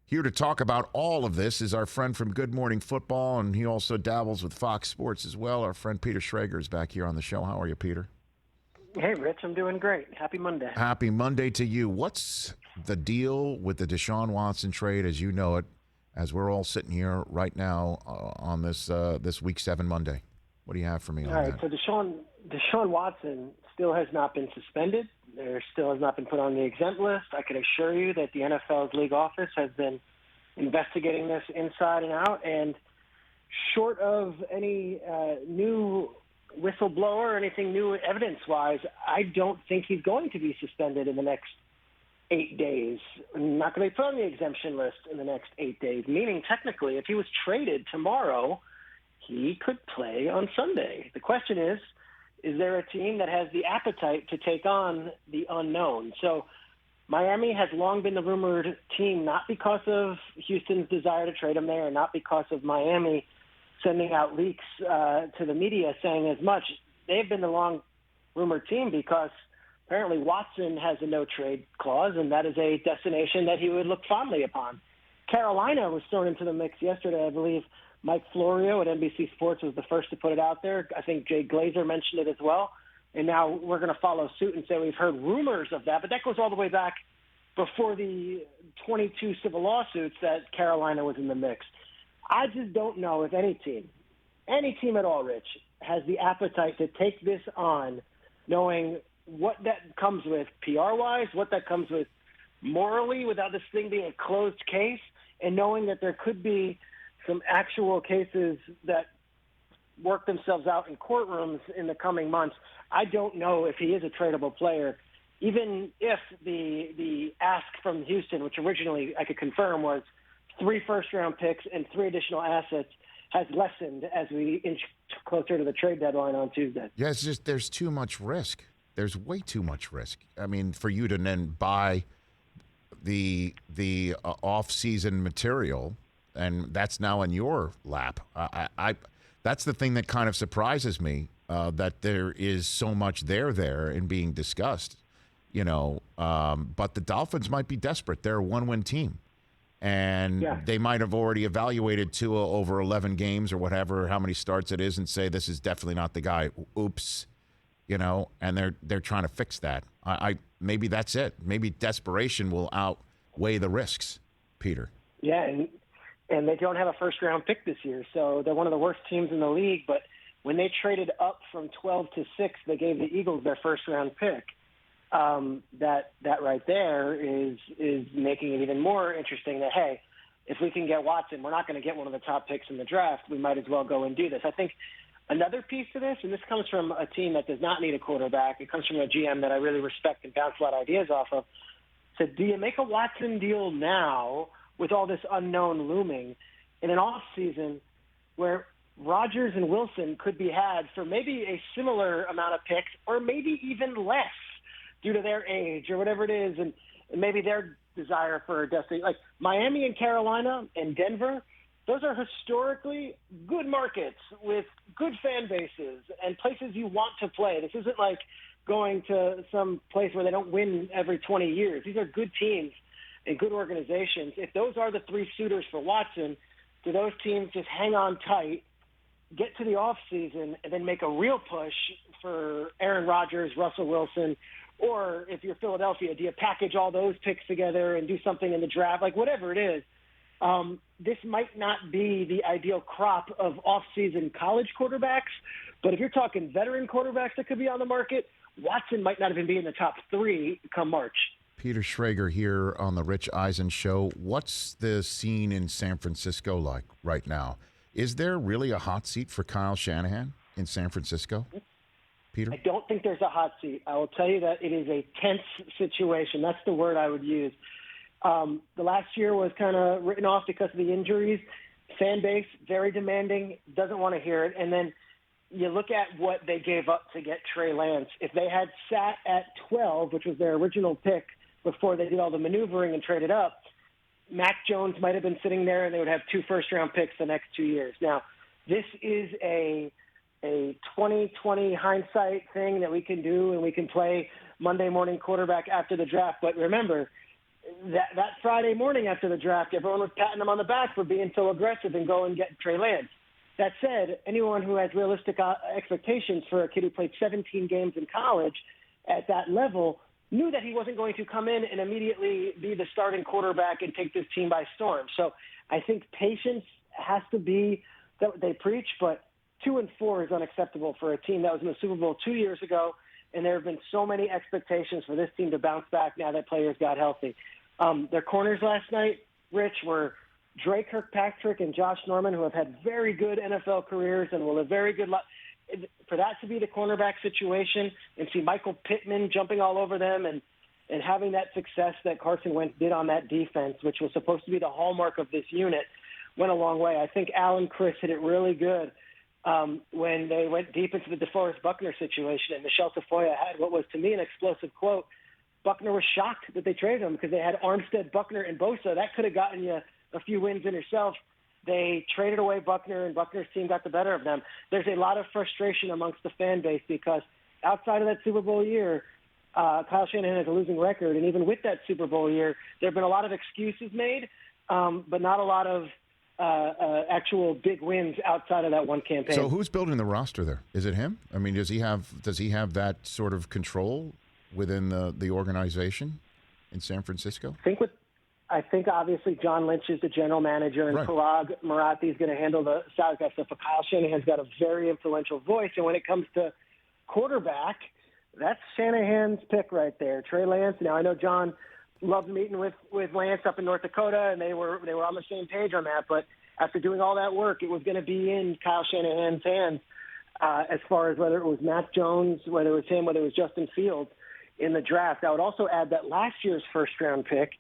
Here to talk about all of this is our friend from Good Morning Football, and he also dabbles with Fox Sports as well. Our friend Peter Schrager is back here on the show. How are you, Peter? Hey, Rich, I'm doing great. Happy Monday. Happy Monday to you. What's the deal with the Deshaun Watson trade as you know it, as we're all sitting here right now on this Week 7 Monday? What do you have for me on that? So Deshaun Watson still has not been suspended. There still has not been put on the exempt list. I can assure you that the NFL's league office has been investigating this inside and out, and short of any new whistleblower or anything new evidence-wise, I don't think he's going to be suspended in the next 8 days. Not going to be put on the exemption list in the next 8 days, meaning technically if he was traded tomorrow, he could play on Sunday. The question is there a team that has the appetite to take on the unknown? So Miami has long been the rumored team, not because of Houston's desire to trade him there, and not because of Miami sending out leaks to the media saying as much. They've been the long rumored team because apparently Watson has a no-trade clause, and that is a destination that he would look fondly upon. Carolina was thrown into the mix yesterday. I believe Mike Florio at NBC Sports was the first to put it out there. I think Jay Glazer mentioned it as well. And now we're going to follow suit and say we've heard rumors of that. But that goes all the way back before the 22 civil lawsuits that Carolina was in the mix. I just don't know if any team at all, Rich, has the appetite to take this on, knowing what that comes with PR-wise, what that comes with morally without this thing being a closed case, and knowing that there could be some actual cases that work themselves out in courtrooms in the coming months. I don't know if he is a tradable player, even if the ask from Houston, which originally I could confirm was 3 first-round picks and 3 additional assets, has lessened as we inch closer to the trade deadline on Tuesday. Yeah, it's just there's too much risk. There's way too much risk. I mean, for you to then buy the off-season material, and that's now in your lap. I that's the thing that kind of surprises me, that there is so much there and being discussed, but the Dolphins might be desperate. They're a one-win team, and they might have already evaluated Tua over 11 games or whatever, how many starts it is, and say this is definitely not the guy. Oops, and they're trying to fix that. I maybe that's it. Maybe desperation will outweigh the risks, Peter. Yeah, and they don't have a first-round pick this year, so they're one of the worst teams in the league. But when they traded up from 12 to 6, they gave the Eagles their first-round pick. That right there is making it even more interesting that, hey, if we can get Watson, we're not going to get one of the top picks in the draft. We might as well go and do this. I think another piece to this, and this comes from a team that does not need a quarterback. It comes from a GM that I really respect and bounce a lot of ideas off of. So do you make a Watson deal now with all this unknown looming in an offseason where Rodgers and Wilson could be had for maybe a similar amount of picks or maybe even less due to their age or whatever it is, and maybe their desire for a destiny? Like Miami and Carolina and Denver, those are historically good markets with good fan bases and places you want to play. This isn't like going to some place where they don't win every 20 years. These are good teams and good organizations. If those are the 3 suitors for Watson, do those teams just hang on tight, get to the offseason, and then make a real push for Aaron Rodgers, Russell Wilson, or if you're Philadelphia, do you package all those picks together and do something in the draft? Like whatever it is, this might not be the ideal crop of off-season college quarterbacks, but if you're talking veteran quarterbacks that could be on the market, Watson might not even be in the top 3 come March. Peter Schrager here on the Rich Eisen Show. What's the scene in San Francisco like right now? Is there really a hot seat for Kyle Shanahan in San Francisco, Peter? I don't think there's a hot seat. I will tell you that it is a tense situation. That's the word I would use. The last year was kind of written off because of the injuries. Fan base, very demanding, doesn't want to hear it. And then you look at what they gave up to get Trey Lance. If they had sat at 12, which was their original pick before they did all the maneuvering and traded up, Mac Jones might have been sitting there and they would have 2 first-round picks the next 2 years. Now, this is a 2020 hindsight thing that we can do, and we can play Monday morning quarterback after the draft. But remember, that Friday morning after the draft, everyone was patting him on the back for being so aggressive and going and getting Trey Lance. That said, anyone who has realistic expectations for a kid who played 17 games in college at that level knew that he wasn't going to come in and immediately be the starting quarterback and take this team by storm. So I think patience has to be that they preach, but 2-4 is unacceptable for a team that was in the Super Bowl 2 years ago, and there have been so many expectations for this team to bounce back now that players got healthy. Their corners last night, Rich, were Drake Kirkpatrick and Josh Norman, who have had very good NFL careers and will have very good luck. For that to be the cornerback situation and see Michael Pittman jumping all over them and having that success that Carson Wentz did on that defense, which was supposed to be the hallmark of this unit, went a long way. I think Alan Chris hit it really good when they went deep into the DeForest Buckner situation, and Michelle Tafoya had what was, to me, an explosive quote. Buckner was shocked that they traded him because they had Armstead, Buckner, and Bosa. That could have gotten you a few wins in yourself. They traded away Buckner, and Buckner's team got the better of them. There's a lot of frustration amongst the fan base because outside of that Super Bowl year, Kyle Shanahan has a losing record, and even with that Super Bowl year, there have been a lot of excuses made, but not a lot of actual big wins outside of that one campaign. So who's building the roster there? Is it him? I mean, does he have that sort of control within the organization in San Francisco? I think obviously John Lynch is the general manager, and right. Parag Marathi is going to handle the salary cap stuff. But Kyle Shanahan's got a very influential voice, and when it comes to quarterback, that's Shanahan's pick right there. Trey Lance. Now I know John loved meeting with Lance up in North Dakota, and they were on the same page on that. But after doing all that work, it was going to be in Kyle Shanahan's hands as far as whether it was Mac Jones, whether it was him, whether it was Justin Fields in the draft. I would also add that last year's first-round pick,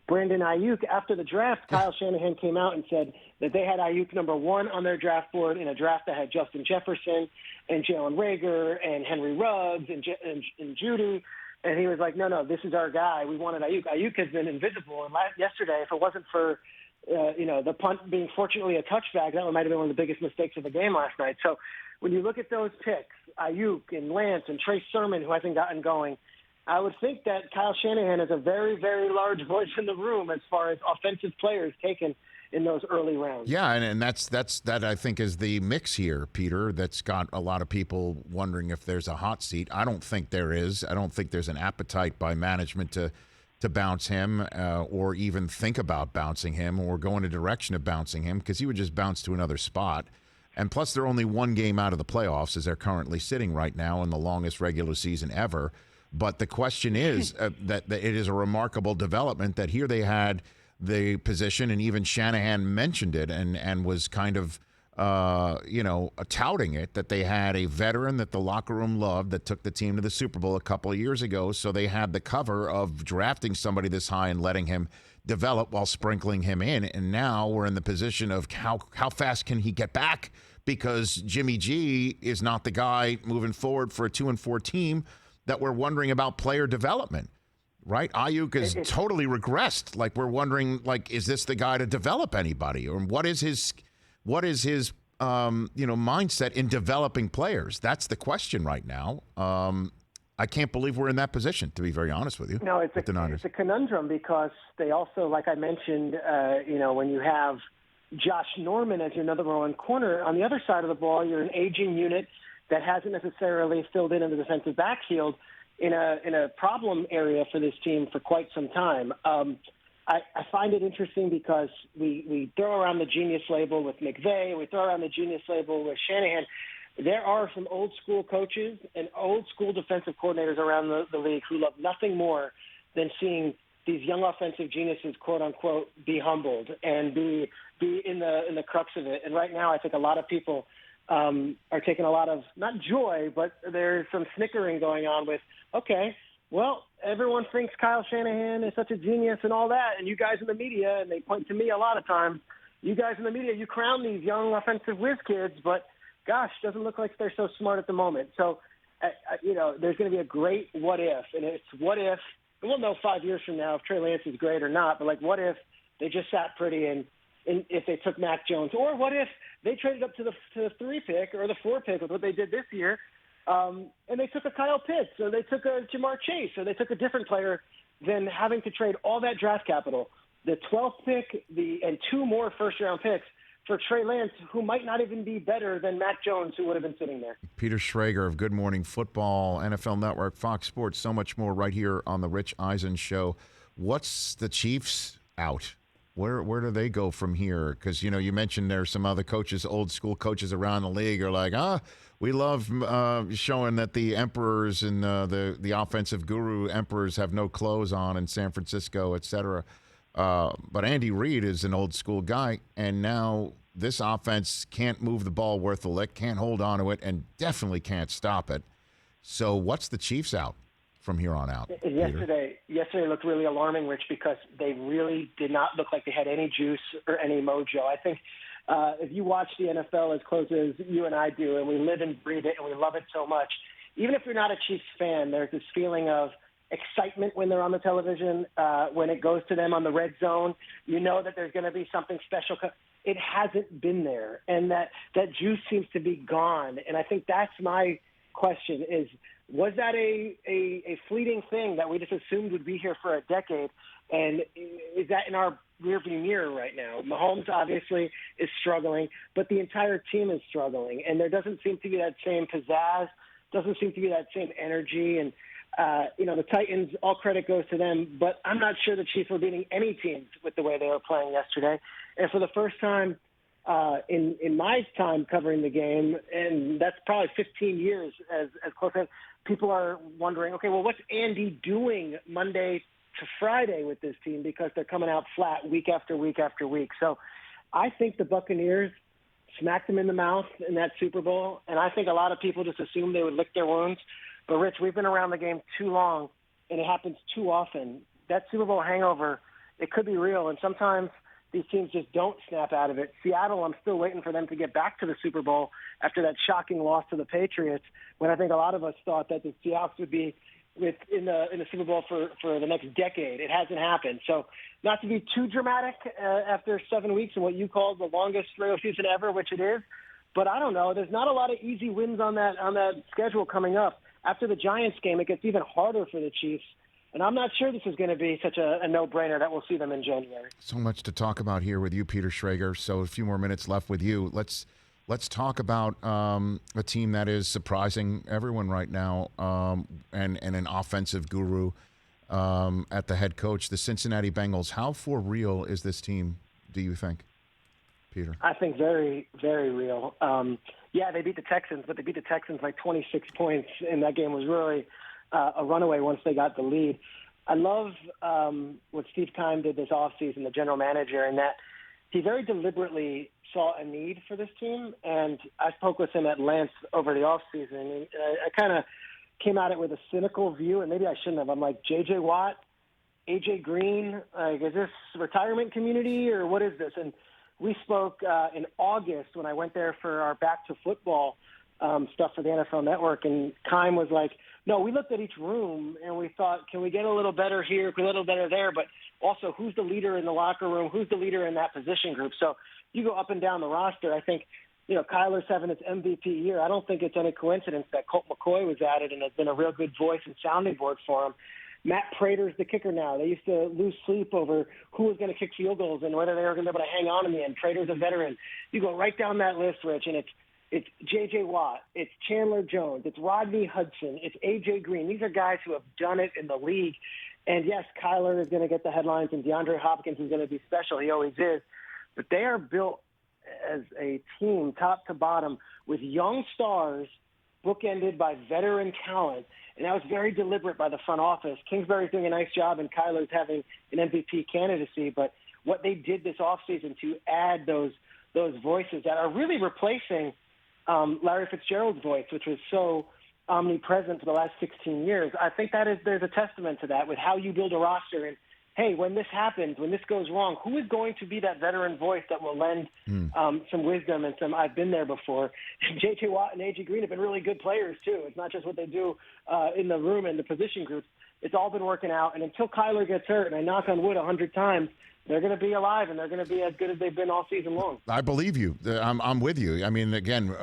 Brandon Ayuk, after the draft, Kyle Shanahan came out and said that they had Ayuk number 1 on their draft board in a draft that had Justin Jefferson and Jalen Reagor and Henry Ruggs and Judy. And he was like, no, this is our guy. We wanted Ayuk. Ayuk has been invisible. And yesterday, if it wasn't for, the punt being fortunately a touchback, that might have been one of the biggest mistakes of the game last night. So when you look at those picks, Ayuk and Lance and Trey Sermon, who hasn't gotten going, I would think that Kyle Shanahan is a very, very large voice in the room as far as offensive players taken in those early rounds. Yeah, and that I think is the mix here, Peter, that's got a lot of people wondering if there's a hot seat. I don't think there is. I don't think there's an appetite by management to bounce him or even think about bouncing him or go in a direction of bouncing him because he would just bounce to another spot. And plus, they're only one game out of the playoffs as they're currently sitting right now in the longest regular season ever. But the question is that it is a remarkable development that here they had the position, and even Shanahan mentioned it and was kind of, touting it, that they had a veteran that the locker room loved that took the team to the Super Bowl a couple of years ago. So they had the cover of drafting somebody this high and letting him develop while sprinkling him in. And now we're in the position of how fast can he get back, because Jimmy G is not the guy moving forward for a 2-4 team that we're wondering about player development, right? Ayuk is totally regressed. Like, we're wondering, like, is this the guy to develop anybody, or what is his mindset in developing players? That's the question right now. I can't believe we're in that position, to be very honest with you. No, it's a conundrum because they also, like I mentioned, when you have Josh Norman as your number 1 corner, on the other side of the ball, you're an aging unit that hasn't necessarily filled in the defensive backfield in a problem area for this team for quite some time. I find it interesting because we throw around the genius label with McVay, we throw around the genius label with Shanahan. There are some old school coaches and old school defensive coordinators around the league who love nothing more than seeing these young offensive geniuses, quote unquote, be humbled and be in the crux of it. And right now, I think a lot of people are taking a lot of, not joy, but there's some snickering going on with, okay, well, everyone thinks Kyle Shanahan is such a genius and all that, and you guys in the media, and they point to me a lot of times, you guys in the media, you crown these young offensive whiz kids, but gosh, doesn't look like they're so smart at the moment. So, there's going to be a great what if, and it's what if, and we'll know 5 years from now if Trey Lance is great or not, but like, what if they just sat pretty and if they took Mac Jones, or what if they traded up to the 3 pick or the 4 pick with what they did this year, and they took a Kyle Pitts, or they took a Jamar Chase, or they took a different player than having to trade all that draft capital, the 12th pick, and 2 more first-round picks for Trey Lance, who might not even be better than Mac Jones, who would have been sitting there. Peter Schrager of Good Morning Football, NFL Network, Fox Sports, so much more right here on the Rich Eisen Show. What's the Chiefs out? Where do they go from here? Because, you mentioned there's some other coaches, old school coaches around the league are like, we love showing that the emperors and the offensive guru emperors have no clothes on in San Francisco, et cetera. But Andy Reid is an old school guy, and now this offense can't move the ball worth a lick, can't hold on to it, and definitely can't stop it. So what's the Chiefs out from here on out? Yesterday looked really alarming, Rich, because they really did not look like they had any juice or any mojo. I think if you watch the NFL as close as you and I do, and we live and breathe it, and we love it so much, even if you're not a Chiefs fan, there's this feeling of excitement when they're on the television, when it goes to them on the red zone. You know that there's going to be something special. It hasn't been there, and that juice seems to be gone. And I think that's my question is, was that a fleeting thing that we just assumed would be here for a decade? And is that in our rearview mirror right now? Mahomes obviously is struggling, but the entire team is struggling. And there doesn't seem to be that same pizzazz, doesn't seem to be that same energy. And, the Titans, all credit goes to them, but I'm not sure the Chiefs were beating any teams with the way they were playing yesterday. And for the first time in my time covering the game, and that's probably 15 years as close as, people are wondering, okay, well, what's Andy doing Monday to Friday with this team, because they're coming out flat week after week after week. So I think the Buccaneers smacked them in the mouth in that Super Bowl, and I think a lot of people just assumed they would lick their wounds. But, Rich, we've been around the game too long, and it happens too often. That Super Bowl hangover, it could be real, and sometimes these teams just don't snap out of it. Seattle, I'm still waiting for them to get back to the Super Bowl after that shocking loss to the Patriots, when I think a lot of us thought that the Seahawks would be in the Super Bowl for the next decade. It hasn't happened. So not to be too dramatic after 7 weeks and what you called the longest regular season ever, which it is, but I don't know. There's not a lot of easy wins on that schedule coming up. After the Giants game, it gets even harder for the Chiefs. And I'm not sure this is going to be such a no-brainer that we'll see them in January. So much to talk about here with you, Peter Schrager. So a few more minutes left with you. Let's talk about a team that is surprising everyone right now, and an offensive guru at the head coach, the Cincinnati Bengals. How for real is this team, do you think, Peter? I think very, very real. Yeah, they beat the Texans, but they beat the Texans by 26 points, and that game was really a runaway once they got the lead. I love what Steve Keim did this offseason, the general manager, in that he very deliberately saw a need for this team, and I spoke with him at length over the offseason, and I kind of came at it with a cynical view, and maybe I shouldn't have. I'm like, J.J. Watt, A.J. Green, is this retirement community or what is this? And we spoke in August when I went there for our Back to Football stuff for the NFL Network, and Keim was like, no, we looked at each room and we thought, can we get a little better here, a little better there, but also who's the leader in the locker room, who's the leader in that position group. So you go up and down the roster. I think, Kyler's having its MVP year. I don't think it's any coincidence that Colt McCoy was added and has been a real good voice and sounding board for him. Matt Prater's the kicker now. They used to lose sleep over who was going to kick field goals and whether they were going to be able to hang on in the end. Prater's a veteran. You go right down that list, Rich, and it's J.J. Watt, it's Chandler Jones, it's Rodney Hudson, it's A.J. Green. These are guys who have done it in the league. And, yes, Kyler is going to get the headlines, and DeAndre Hopkins is going to be special. He always is. But they are built as a team, top to bottom, with young stars bookended by veteran talent. And that was very deliberate by the front office. Kingsbury's doing a nice job, and Kyler's having an MVP candidacy. But what they did this offseason to add those voices that are really replacing Larry Fitzgerald's voice, which was so omnipresent for the last 16 years. I think there's a testament to that with how you build a roster. And, hey, when this happens, when this goes wrong, who is going to be that veteran voice that will lend some wisdom and some I've been there before? J.J. Watt and A.J. Green have been really good players, too. It's not just what they do in the room and the position groups. It's all been working out. And until Kyler gets hurt, and I knock on wood 100 times, they're going to be alive, and they're going to be as good as they've been all season long. I believe you. I'm with you. I mean, again,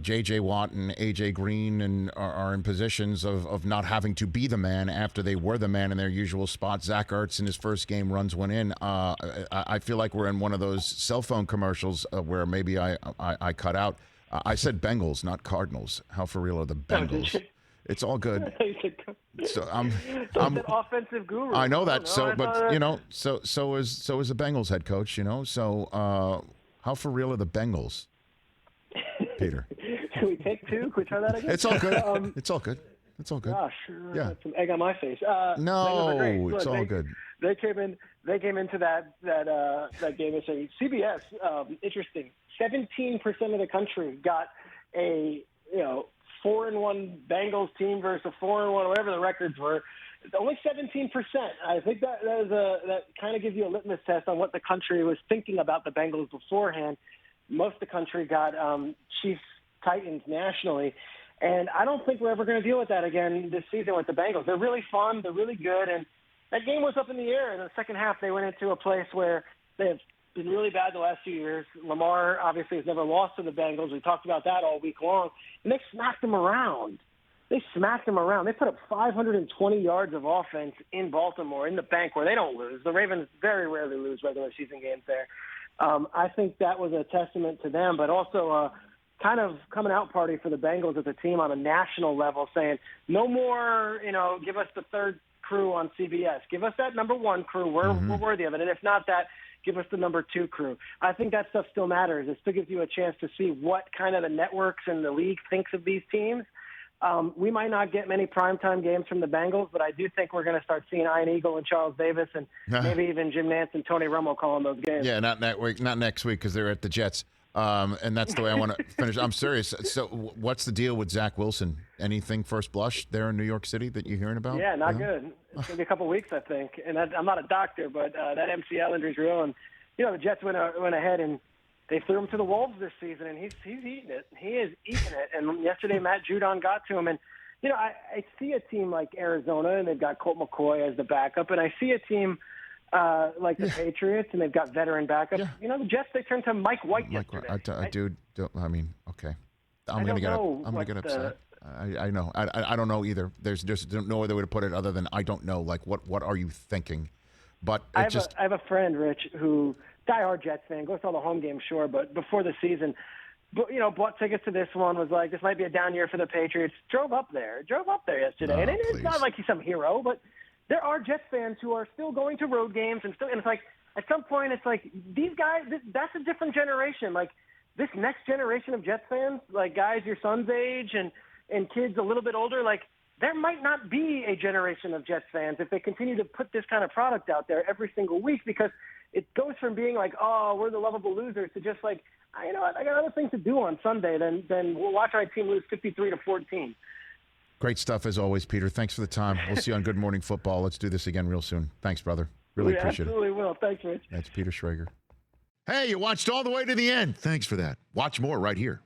J.J. Watt and A.J. Green are in positions of not having to be the man after they were the man in their usual spot. Zach Ertz in his first game runs one in. I feel like we're in one of those cell phone commercials where maybe I cut out. I said Bengals, not Cardinals. How for real are the Bengals? It's all good. So I'm an offensive guru. I know that. So is the Bengals head coach. So how for real are the Bengals, Peter? Can we take two? Can we try that again? It's all good. It's all good. It's all good. Gosh, yeah. Some egg on my face. No, it's all good. They came into that game and saying CBS. Interesting. 17% of the country got a 4-1 Bengals team versus a 4-1, whatever the records were. Only 17%. I think that kind of gives you a litmus test on what the country was thinking about the Bengals beforehand. Most of the country got Chiefs Titans nationally, and I don't think we're ever going to deal with that again this season with the Bengals. They're really fun. They're really good, and that game was up in the air. In the second half, they went into a place where they have been really bad the last few years. Lamar obviously has never lost to the Bengals. We talked about that all week long. And they smacked them around. They put up 520 yards of offense in Baltimore, in the bank where they don't lose. The Ravens very rarely lose regular season games there. I think that was a testament to them, but also a kind of coming out party for the Bengals as a team on a national level, saying no more, give us the third crew on CBS. Give us that number one crew. We're worthy of it. And if not that, give us the number two crew. I think that stuff still matters. It still gives you a chance to see what kind of the networks and the league thinks of these teams. We might not get many primetime games from the Bengals, but I do think we're going to start seeing Ian Eagle and Charles Davis and maybe even Jim Nantz and Tony Romo calling those games. Yeah, not next week because they're at the Jets. And that's the way I want to finish. I'm serious. So what's the deal with Zach Wilson? Anything first blush there in New York City that you're hearing about? Yeah, not good. It's going to be a couple of weeks, I think. And I'm not a doctor, but that MCL injury is real. And, the Jets went ahead and they threw him to the Wolves this season, and he's eating it. He is eating it. And yesterday, Matt Judon got to him. And, I see a team like Arizona, and they've got Colt McCoy as the backup. And I see a team like the Patriots, and they've got veteran backup. Yeah. The Jets, they turned to Mike White yesterday. Okay. I'm going to get upset. I know. I don't know either. There's just no other way to put it other than I don't know. Like, what are you thinking? But I have a friend, Rich, who diehard Jets fan, goes to all the home games, sure, but before the season, bought tickets to this one, was like, this might be a down year for the Patriots. Drove up there yesterday. And it's not like he's some hero, but there are Jets fans who are still going to road games and it's like, at some point, it's like, these guys, that's a different generation. Like, this next generation of Jets fans, like guys your son's age and kids a little bit older, like, there might not be a generation of Jets fans if they continue to put this kind of product out there every single week, because it goes from being like, oh, we're the lovable losers, to just like, you know what, I got other things to do on Sunday than we'll watch our team lose 53-14. Great stuff as always, Peter. Thanks for the time. We'll see you on Good Morning Football. Let's do this again real soon. Thanks, brother. Really appreciate it. Absolutely will. Thanks, Rich. That's Peter Schrager. Hey, you watched all the way to the end. Thanks for that. Watch more right here.